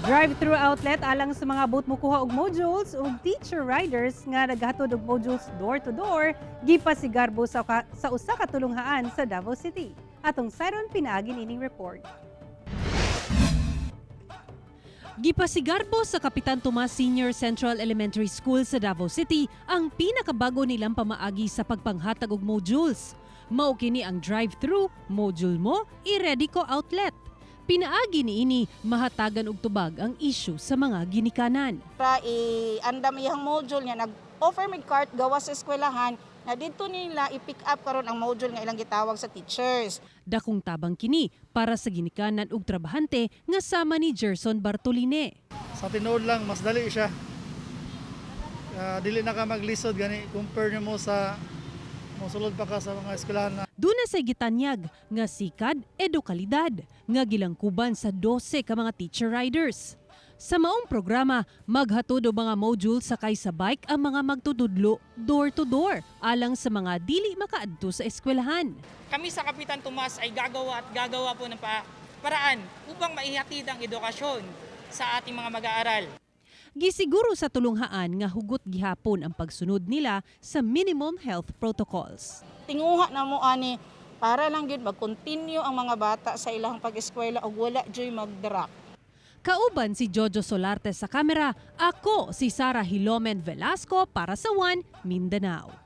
Drive-thru outlet alang sa mga boat mukuha og modules ug teacher riders nga naghatod og modules door to door gipasigarbo sa usa ka tulunghaan sa Davao City. Atong sayron pinaagi nining report. Gipasigarbo sa Kapitan Tomas Senior Central Elementary School sa Davao City ang pinakabago nilang pamaagi sa pagpanghatag og modules. Mao kini ang drive-thru, module mo, i-ready ko outlet. Pinaagi niini mahatagan og tubag ang issue sa mga ginikanan. Para i-andam iyang module niya, nag-offer mid cart gawa sa eskwelahan na dito nila i-pick up karon ang module nga ilang gitawag sa teachers. Dakong tabang kini para sa ginikanan ug trabahante nga sama ni Gerson Bartoline. Sa tinuod lang, mas dali siya. Dili na ka maglisod gani compare mo sa mosulod pa ka sa mga eskwelahan na Duna sa gitanyag nga sikad edukalidad nga gilangkuban sa 12 ka mga teacher riders. Sa maong programa, maghatod og mga module sakay sa bike ang mga magtutudlo door to door alang sa mga dili makaadto sa eskwelahan. Kami sa Kapitan Tomas ay gagawa po ng paraan upang maihatid ang edukasyon sa ating mga mag-aaral. Gisiguro sa tulunghaan nga hugot gihapon ang pagsunod nila sa minimum health protocols. Tinguha na mo ani para lang gyud mag-continue ang mga bata sa ilang pag-eskwela ug wala joy mag-drop. Kauban si Jojo Solarte sa kamera, ako si Sara Hilomen Velasco para sa One Mindanao.